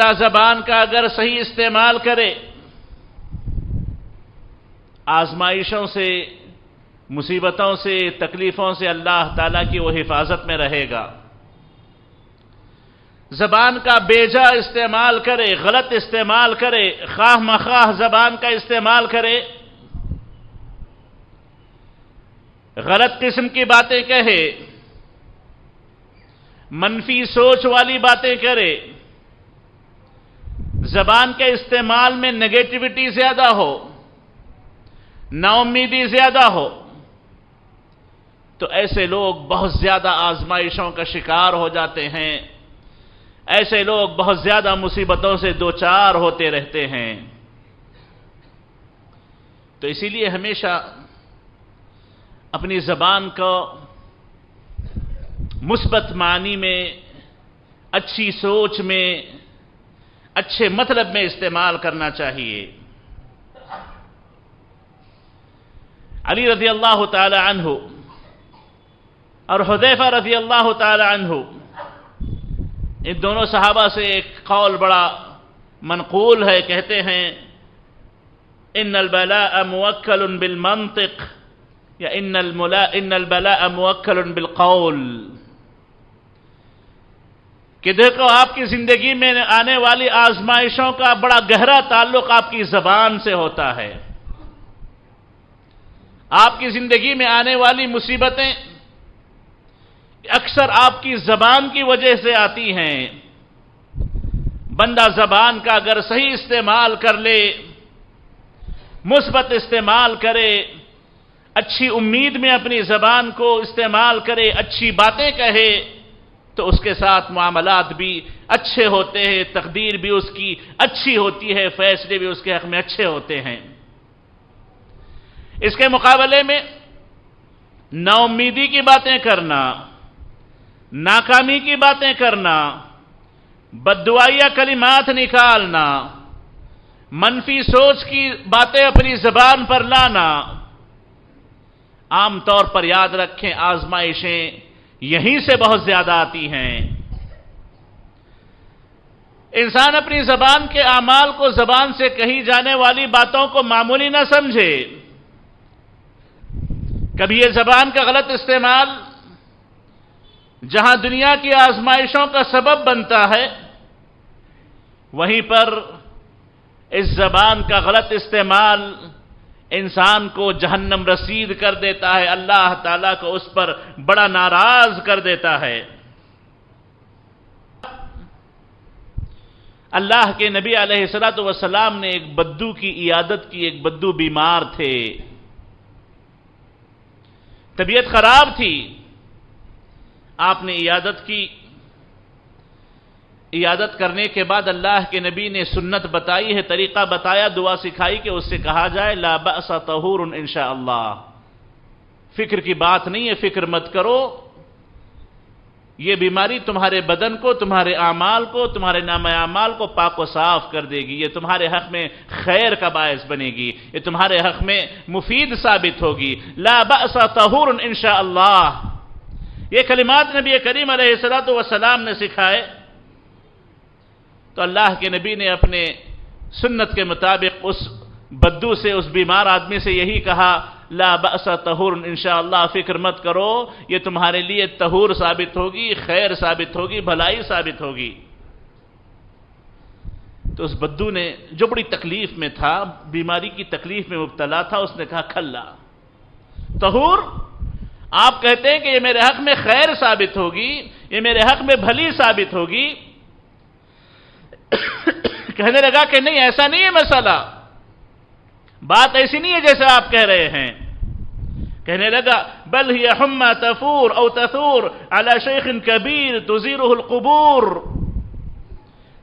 بندہ زبان کا اگر صحیح استعمال کرے، آزمائشوں سے، مصیبتوں سے، تکلیفوں سے اللہ تعالیٰ کی وہ حفاظت میں رہے گا۔ زبان کا بیجا استعمال کرے، غلط استعمال کرے، خواہ مخواہ زبان کا استعمال کرے، غلط قسم کی باتیں کہے، منفی سوچ والی باتیں کرے، زبان کے استعمال میں نگیٹیوٹی زیادہ ہو، نا امیدی زیادہ ہو، تو ایسے لوگ بہت زیادہ آزمائشوں کا شکار ہو جاتے ہیں، ایسے لوگ بہت زیادہ مصیبتوں سے دوچار ہوتے رہتے ہیں۔ تو اسی لیے ہمیشہ اپنی زبان کو مثبت معنی میں، اچھی سوچ میں، اچھے مطلب میں استعمال کرنا چاہیے۔ علی رضی اللہ تعالی عنہ اور حذیفہ رضی اللہ تعالی عنہ، ان دونوں صحابہ سے ایک قول بڑا منقول ہے، کہتے ہیں ان البلاء موکل بالمنطق یا ان البلاء موکل بالقول، کہ دیکھو آپ کی زندگی میں آنے والی آزمائشوں کا بڑا گہرا تعلق آپ کی زبان سے ہوتا ہے۔ آپ کی زندگی میں آنے والی مصیبتیں اکثر آپ کی زبان کی وجہ سے آتی ہیں۔ بندہ زبان کا اگر صحیح استعمال کر لے، مثبت استعمال کرے، اچھی امید میں اپنی زبان کو استعمال کرے، اچھی باتیں کہے، تو اس کے ساتھ معاملات بھی اچھے ہوتے ہیں، تقدیر بھی اس کی اچھی ہوتی ہے، فیصلے بھی اس کے حق میں اچھے ہوتے ہیں۔ اس کے مقابلے میں نا امیدی کی باتیں کرنا، ناکامی کی باتیں کرنا، بددعائیہ کلمات نکالنا، منفی سوچ کی باتیں اپنی زبان پر لانا، عام طور پر یاد رکھیں آزمائشیں یہیں سے بہت زیادہ آتی ہیں۔ انسان اپنی زبان کے اعمال کو، زبان سے کہی جانے والی باتوں کو معمولی نہ سمجھے۔ کبھی یہ زبان کا غلط استعمال جہاں دنیا کی آزمائشوں کا سبب بنتا ہے، وہیں پر اس زبان کا غلط استعمال انسان کو جہنم رسید کر دیتا ہے، اللہ تعالیٰ کو اس پر بڑا ناراض کر دیتا ہے۔ اللہ کے نبی علیہ السلام نے ایک بدو کی عیادت کی، ایک بدو بیمار تھے، طبیعت خراب تھی، آپ نے عیادت کی۔ عیادت کرنے کے بعد اللہ کے نبی نے سنت بتائی ہے، طریقہ بتایا، دعا سکھائی کہ اس سے کہا جائے لا بأس طہور انشاءاللہ، فکر کی بات نہیں ہے، فکر مت کرو، یہ بیماری تمہارے بدن کو، تمہارے اعمال کو، تمہارے نام اعمال کو پاک و صاف کر دے گی، یہ تمہارے حق میں خیر کا باعث بنے گی، یہ تمہارے حق میں مفید ثابت ہوگی۔ لا بأس طہور انشاءاللہ، یہ کلمات نبی کریم علیہ السلام نے سکھائے، تو اللہ کے نبی نے اپنے سنت کے مطابق اس بدو سے، اس بیمار آدمی سے یہی کہا لا بأس طہور انشاءاللہ، فکر مت کرو، یہ تمہارے لیے طہور ثابت ہوگی، خیر ثابت ہوگی، بھلائی ثابت ہوگی۔ تو اس بدو نے، جو بڑی تکلیف میں تھا، بیماری کی تکلیف میں مبتلا تھا، اس نے کہا کھلا طہور، آپ کہتے ہیں کہ یہ میرے حق میں خیر ثابت ہوگی، یہ میرے حق میں بھلی ثابت ہوگی۔ کہنے لگا کہ نہیں، ایسا نہیں ہے مسئلہ، بات ایسی نہیں ہے جیسے آپ کہہ رہے ہیں۔ کہنے لگا بل ہی حمى تفور او تثور على شیخ کبیر تزیرہ القبور،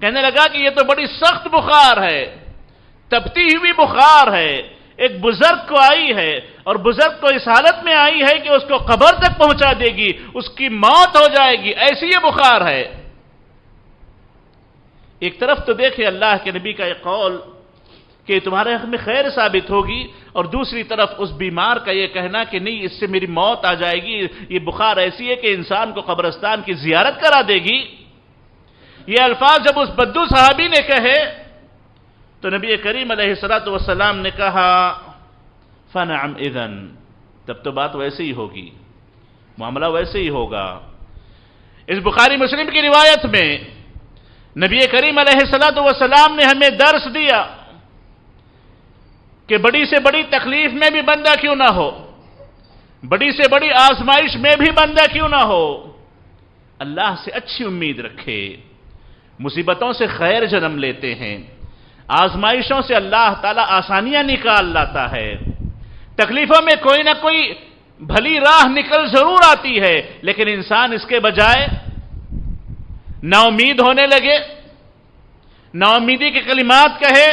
کہنے لگا کہ یہ تو بڑی سخت بخار ہے، تپتی ہوئی بخار ہے، ایک بزرگ کو آئی ہے، اور بزرگ کو اس حالت میں آئی ہے کہ اس کو قبر تک پہنچا دے گی، اس کی موت ہو جائے گی، ایسی یہ بخار ہے۔ ایک طرف تو دیکھیں اللہ کے نبی کا یہ قول کہ تمہارے حق میں خیر ثابت ہوگی، اور دوسری طرف اس بیمار کا یہ کہنا کہ نہیں، اس سے میری موت آ جائے گی، یہ بخار ایسی ہے کہ انسان کو قبرستان کی زیارت کرا دے گی۔ یہ الفاظ جب اس بدو صحابی نے کہے تو نبی کریم علیہ الصلوۃ والسلام نے کہا فنعم اذن، تب تو بات ویسے ہی ہوگی، معاملہ ویسے ہی ہوگا۔ اس بخاری مسلم کی روایت میں نبی کریم علیہ الصلوۃ والسلام نے ہمیں درس دیا کہ بڑی سے بڑی تکلیف میں بھی بندہ کیوں نہ ہو، بڑی سے بڑی آزمائش میں بھی بندہ کیوں نہ ہو، اللہ سے اچھی امید رکھے۔ مصیبتوں سے خیر جنم لیتے ہیں، آزمائشوں سے اللہ تعالیٰ آسانیاں نکال لاتا ہے، تکلیفوں میں کوئی نہ کوئی بھلی راہ نکل ضرور آتی ہے، لیکن انسان اس کے بجائے نا امید ہونے لگے، نا امیدی کے کلمات کہے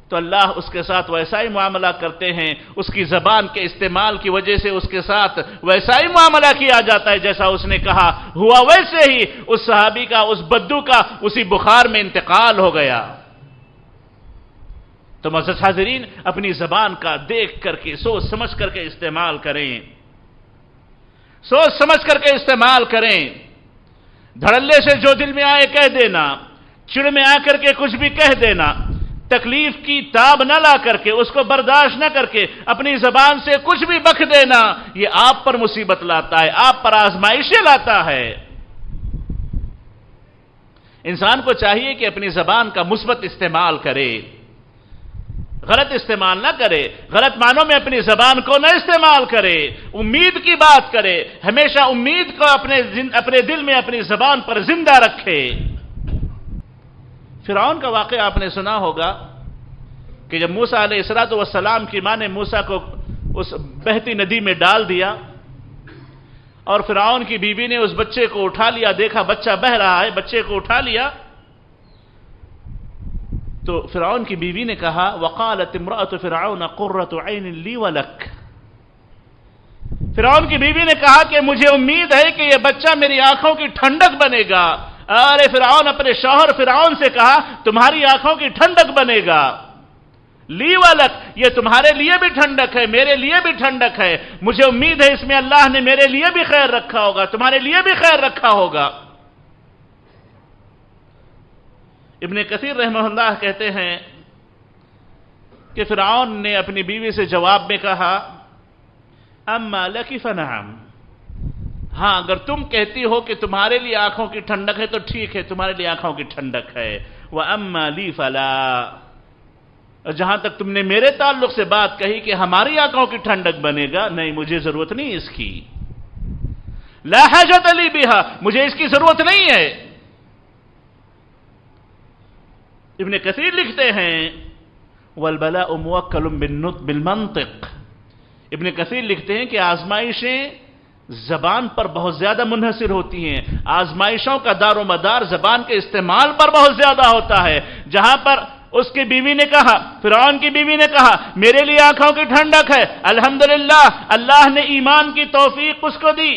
تو اللہ اس کے ساتھ ویسا ہی معاملہ کرتے ہیں، اس کی زبان کے استعمال کی وجہ سے اس کے ساتھ ویسا ہی معاملہ کیا جاتا ہے جیسا اس نے کہا، ہوا ویسے ہی اس صحابی کا، اس بدو کا اسی بخار میں انتقال ہو گیا۔ تو معزز حاضرین، اپنی زبان کا دیکھ کر کے سوچ سمجھ کر کے استعمال کریں، سوچ سمجھ کر کے استعمال کریں۔ دھڑلے سے جو دل میں آئے کہہ دینا، چڑ میں آ کر کے کچھ بھی کہہ دینا، تکلیف کی تاب نہ لا کر کے، اس کو برداشت نہ کر کے اپنی زبان سے کچھ بھی بک دینا، یہ آپ پر مصیبت لاتا ہے، آپ پر آزمائشیں لاتا ہے۔ انسان کو چاہیے کہ اپنی زبان کا مثبت استعمال کرے، غلط استعمال نہ کرے، غلط معنوں میں اپنی زبان کو نہ استعمال کرے، امید کی بات کرے، ہمیشہ امید کو اپنے دل میں، اپنی زبان پر زندہ رکھے۔ فرعون کا واقعہ آپ نے سنا ہوگا کہ جب موسیٰ علیہ السلام کی ماں نے موسیٰ کو اس بہتی ندی میں ڈال دیا اور فرعون کی بیوی نے اس بچے کو اٹھا لیا، دیکھا بچہ بہہ رہا ہے، بچے کو اٹھا لیا تو فرعون کی بیوی نے کہا وقالت امرأة فرعون قرۃ عین لی ولک، فرعون کی بیوی نے کہا کہ مجھے امید ہے کہ یہ بچہ میری آنکھوں کی ٹھنڈک بنے گا۔ ارے فرعون اپنے شوہر فرعون سے کہا تمہاری آنکھوں کی ٹھنڈک بنے گا، لی ولک، یہ تمہارے لیے بھی ٹھنڈک ہے، میرے لیے بھی ٹھنڈک ہے، مجھے امید ہے اس میں اللہ نے میرے لیے بھی خیر رکھا ہوگا، تمہارے لیے بھی خیر رکھا ہوگا۔ ابن کثیر رحمہ اللہ کہتے ہیں کہ فرعون نے اپنی بیوی سے جواب میں کہا اما لکی فنعم، ہاں اگر تم کہتی ہو کہ تمہارے لیے آنکھوں کی ٹھنڈک ہے تو ٹھیک ہے، تمہارے لیے آنکھوں کی ٹھنڈک ہے، وَأَمَّا لِي فَلَا، اور جہاں تک تم نے میرے تعلق سے بات کہی کہ ہماری آنکھوں کی ٹھنڈک بنے گا، نہیں مجھے ضرورت نہیں اس کی، لا حاجت لی بہا، مجھے اس کی ضرورت نہیں ہے۔ ابن کثیر لکھتے ہیں وَالْبَلَاءُ مُوَكَّلٌ بِالْمَنطِقِ، ابن کثیر لکھتے ہیں کہ آزمائشیں زبان پر بہت زیادہ منحصر ہوتی ہیں، آزمائشوں کا دار و مدار زبان کے استعمال پر بہت زیادہ ہوتا ہے۔ جہاں پر اس کی بیوی نے کہا، فرعون کی بیوی نے کہا میرے لیے آنکھوں کی ٹھنڈک ہے، الحمدللہ اللہ نے ایمان کی توفیق اس کو دی،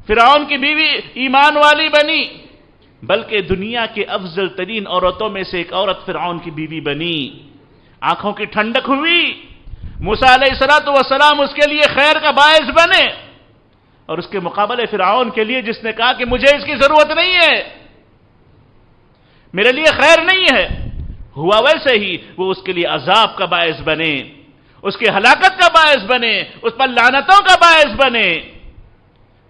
فرعون کی بیوی ایمان والی بنی، بلکہ دنیا کے افضل ترین عورتوں میں سے ایک عورت فرعون کی بیوی بنی، آنکھوں کی ٹھنڈک ہوئی، موسیٰ علیہ السلام اس کے لیے خیر کا باعث بنے، اور اس کے مقابلے فرعون کے لیے جس نے کہا کہ مجھے اس کی ضرورت نہیں ہے، میرے لیے خیر نہیں ہے، ہوا ویسے ہی وہ اس کے لیے عذاب کا باعث بنے، اس کی ہلاکت کا باعث بنے، اس پر لعنتوں کا باعث بنے۔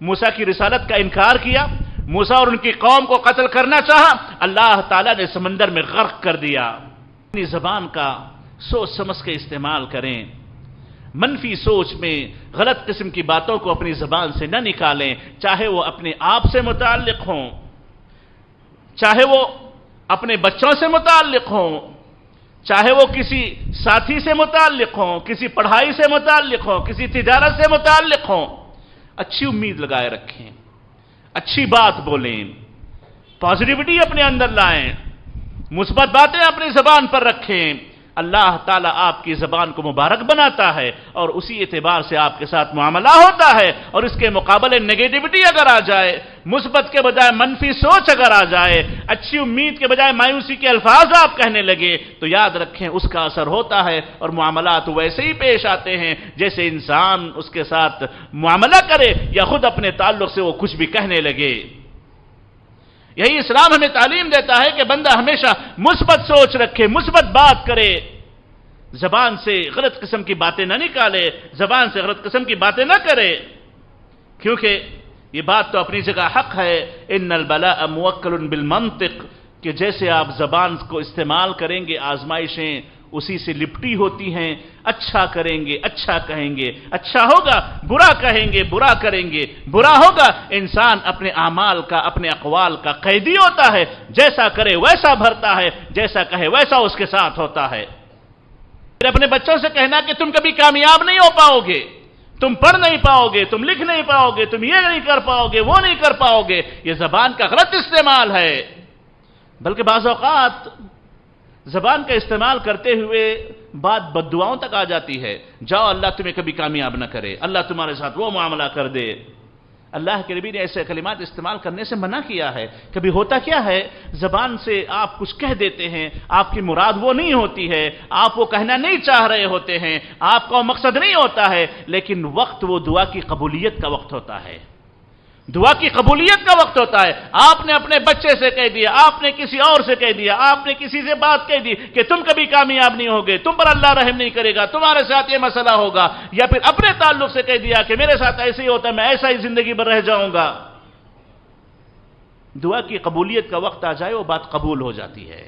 موسیٰ کی رسالت کا انکار کیا، موسیٰ اور ان کی قوم کو قتل کرنا چاہا، اللہ تعالیٰ نے سمندر میں غرق کر دیا۔ اپنی زبان کا سوچ سمجھ کے استعمال کریں، منفی سوچ میں غلط قسم کی باتوں کو اپنی زبان سے نہ نکالیں، چاہے وہ اپنے آپ سے متعلق ہوں، چاہے وہ اپنے بچوں سے متعلق ہوں، چاہے وہ کسی ساتھی سے متعلق ہوں، کسی پڑھائی سے متعلق ہوں، کسی تجارت سے متعلق ہوں، اچھی امید لگائے رکھیں، اچھی بات بولیں، پازیٹیوٹی اپنے اندر لائیں، مثبت باتیں اپنی زبان پر رکھیں، اللہ تعالیٰ آپ کی زبان کو مبارک بناتا ہے اور اسی اعتبار سے آپ کے ساتھ معاملہ ہوتا ہے، اور اس کے مقابلے نیگیٹیوٹی اگر آ جائے، مثبت کے بجائے منفی سوچ اگر آ جائے، اچھی امید کے بجائے مایوسی کے الفاظ آپ کہنے لگے، تو یاد رکھیں اس کا اثر ہوتا ہے اور معاملات ویسے ہی پیش آتے ہیں جیسے انسان اس کے ساتھ معاملہ کرے یا خود اپنے تعلق سے وہ کچھ بھی کہنے لگے۔ یہی اسلام ہمیں تعلیم دیتا ہے کہ بندہ ہمیشہ مثبت سوچ رکھے، مثبت بات کرے، زبان سے غلط قسم کی باتیں نہ نکالے، زبان سے غلط قسم کی باتیں نہ کرے، کیونکہ یہ بات تو اپنی جگہ حق ہے، ان البلاء موکل بالمنطق، کہ جیسے آپ زبان کو استعمال کریں گے آزمائشیں اسی سے لپٹی ہوتی ہیں۔ اچھا کریں گے اچھا کہیں گے، اچھا ہوگا، برا کہیں گے برا کریں گے، برا ہوگا۔ انسان اپنے اعمال کا، اپنے اقوال کا قیدی ہوتا ہے، جیسا کرے ویسا بھرتا ہے، جیسا کہے ویسا اس کے ساتھ ہوتا ہے۔ پھر اپنے بچوں سے کہنا کہ تم کبھی کامیاب نہیں ہو پاؤ گے، تم پڑھ نہیں پاؤ گے، تم لکھ نہیں پاؤ گے، تم یہ نہیں کر پاؤ گے، وہ نہیں کر پاؤ گے، یہ زبان کا غلط استعمال ہے۔ بلکہ بعض اوقات زبان کا استعمال کرتے ہوئے بات بد دعاؤں تک آ جاتی ہے، جاؤ اللہ تمہیں کبھی کامیاب نہ کرے، اللہ تمہارے ساتھ وہ معاملہ کر دے۔ اللہ کے نبی نے ایسے کلمات استعمال کرنے سے منع کیا ہے۔ کبھی ہوتا کیا ہے، زبان سے آپ کچھ کہہ دیتے ہیں، آپ کی مراد وہ نہیں ہوتی ہے، آپ وہ کہنا نہیں چاہ رہے ہوتے ہیں، آپ کا مقصد نہیں ہوتا ہے، لیکن وقت وہ دعا کی قبولیت کا وقت ہوتا ہے، دعا کی قبولیت کا وقت ہوتا ہے۔ آپ نے اپنے بچے سے کہہ دیا، آپ نے کسی اور سے کہہ دیا، آپ نے کسی سے بات کہہ دی کہ تم کبھی کامیاب نہیں ہوگے، تم پر اللہ رحم نہیں کرے گا، تمہارے ساتھ یہ مسئلہ ہوگا، یا پھر اپنے تعلق سے کہہ دیا کہ میرے ساتھ ایسے ہی ہوتا ہے، میں ایسا ہی زندگی بھر رہ جاؤں گا۔ دعا کی قبولیت کا وقت آ جائے وہ بات قبول ہو جاتی ہے۔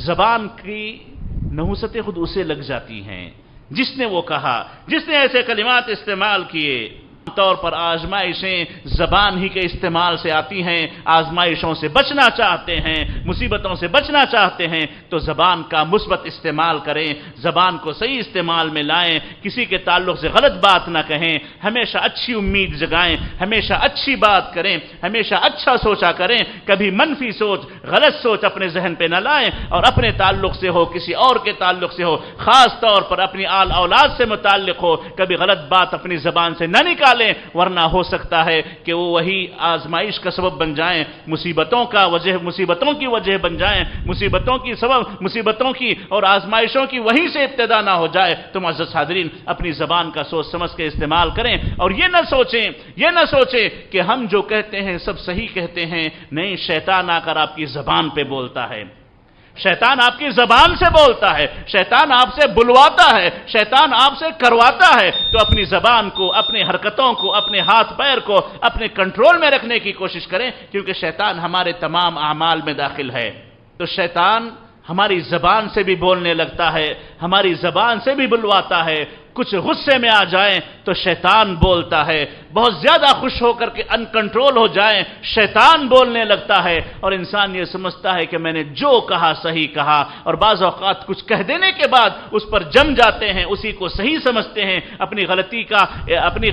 زبان کی نحوستیں خود اسے لگ جاتی ہیں جس نے وہ کہا، جس نے ایسے کلمات استعمال کیے۔ عام طور پر آزمائشیں زبان ہی کے استعمال سے آتی ہیں، آزمائشوں سے بچنا چاہتے ہیں، مصیبتوں سے بچنا چاہتے ہیں تو زبان کا مثبت استعمال کریں، زبان کو صحیح استعمال میں لائیں، کسی کے تعلق سے غلط بات نہ کہیں، ہمیشہ اچھی امید جگائیں، ہمیشہ اچھی بات کریں، ہمیشہ اچھا سوچا کریں، کبھی منفی سوچ، غلط سوچ اپنے ذہن پہ نہ لائیں، اور اپنے تعلق سے ہو، کسی اور کے تعلق سے ہو، خاص طور پر اپنی آل اولاد سے متعلق ہو، کبھی غلط بات اپنی زبان سے نہ نکالیں، ورنہ ہو سکتا ہے کہ وہ وہی آزمائش کا سبب بن جائیں، مصیبتوں کی وجہ بن جائیں، مصیبتوں کی اور آزمائشوں کی وہیں سے ابتدا نہ ہو جائے۔ تو معزز حاضرین، اپنی زبان کا سوچ سمجھ کے استعمال کریں، اور یہ نہ سوچیں کہ ہم جو کہتے ہیں سب صحیح کہتے ہیں، نہیں، شیطان آ کر آپ کی زبان پہ بولتا ہے، شیطان آپ کی زبان سے بولتا ہے، شیطان آپ سے بلواتا ہے، شیطان آپ سے کرواتا ہے۔ تو اپنی زبان کو، اپنی حرکتوں کو، اپنے ہاتھ پیر کو اپنے کنٹرول میں رکھنے کی کوشش کریں، کیونکہ شیطان ہمارے تمام اعمال میں داخل ہے۔ تو شیطان ہماری زبان سے بھی بولنے لگتا ہے، ہماری زبان سے بھی بلواتا ہے۔ کچھ غصے میں آ جائیں تو شیطان بولتا ہے، بہت زیادہ خوش ہو کر کے ان کنٹرول ہو جائیں، شیطان بولنے لگتا ہے، اور انسان یہ سمجھتا ہے کہ میں نے جو کہا صحیح کہا، اور بعض اوقات کچھ کہہ دینے کے بعد اس پر جم جاتے ہیں، اسی کو صحیح سمجھتے ہیں، اپنی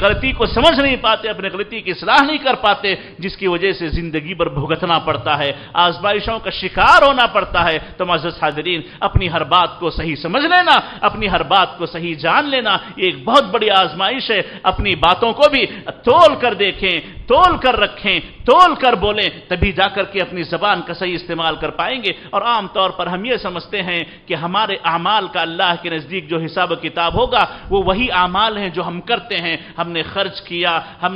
غلطی کو سمجھ نہیں پاتے، اپنی غلطی کی اصلاح نہیں کر پاتے، جس کی وجہ سے زندگی بھر بھگتنا پڑتا ہے، آزمائشوں کا شکار ہونا پڑتا ہے۔ تو معزز حاضرین، اپنی ہر بات کو صحیح سمجھ لینا، اپنی ہر بات کو صحیح جان لینا، یہ ایک بہت بڑی آزمائش ہے۔ اپنی باتوں کو بھی تول کر دیکھیں، تول کر رکھیں، تول کر بولیں، تبھی جا کر کے اپنی زبان کا صحیح استعمال کر پائیں گے۔ اور عام طور پر ہم یہ سمجھتے ہیں کہ ہمارے اعمال کا اللہ کے نزدیک جو حساب و کتاب ہوگا وہ وہی اعمال ہیں جو ہم کرتے ہیں، ہم نے خرچ کیا، ہم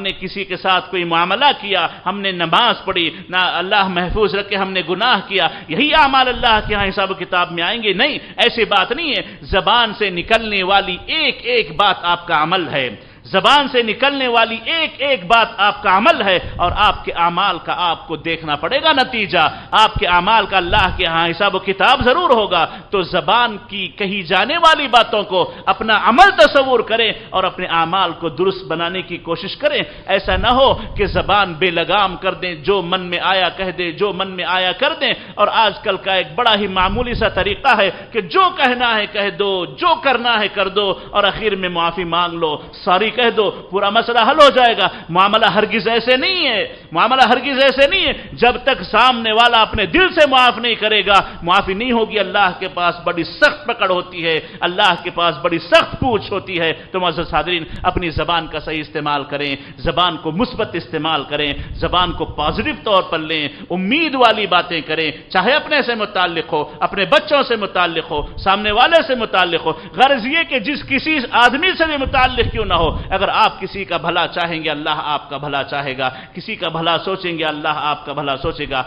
نے کسی کے ساتھ کوئی معاملہ کیا، ہم نے نماز پڑھی، نہ اللہ محفوظ رکھے ہم نے گناہ کیا، یہی اعمال اللہ کے ہاں حساب و کتاب میں آئیں گے۔ نہیں، ایسی بات نہیں ہے۔ زبان سے نکلنے والی ایک ایک بات آپ کا عمل ہے، زبان سے نکلنے والی ایک ایک بات آپ کا عمل ہے، اور آپ کے اعمال کا آپ کو دیکھنا پڑے گا نتیجہ، آپ کے اعمال کا اللہ کے ہاں حساب و کتاب ضرور ہوگا۔ تو زبان کی کہی جانے والی باتوں کو اپنا عمل تصور کریں اور اپنے اعمال کو درست بنانے کی کوشش کریں۔ ایسا نہ ہو کہ زبان بے لگام کر دیں، جو من میں آیا کہہ دیں، جو من میں آیا کر دیں۔ اور آج کل کا ایک بڑا ہی معمولی سا طریقہ ہے کہ جو کہنا ہے کہہ دو، جو کرنا ہے کر دو، اور آخر میں معافی مانگ لو، سوری کہہ دو، پورا مسئلہ حل ہو جائے گا۔ معاملہ ہرگز ایسے نہیں ہے، جب تک سامنے والا اپنے دل سے معاف نہیں کرے گا، معافی نہیں ہوگی۔ اللہ کے پاس بڑی سخت پکڑ ہوتی ہے، اللہ کے پاس بڑی سخت پوچھ ہوتی ہے۔ تو معزز حاضرین، اپنی زبان کا صحیح استعمال کریں، زبان کو مثبت استعمال کریں، زبان کو پازیٹو طور پر لیں، امید والی باتیں کریں، چاہے اپنے سے متعلق ہو، اپنے بچوں سے متعلق ہو، سامنے والے سے متعلق ہو، غرض یہ کہ جس کسی آدمی سے بھی متعلق کیوں نہ ہو، اگر آپ کسی کا بھلا چاہیں گے اللہ آپ کا بھلا چاہے گا، کسی کا بھلا سوچیں گے اللہ آپ کا بھلا سوچے گا۔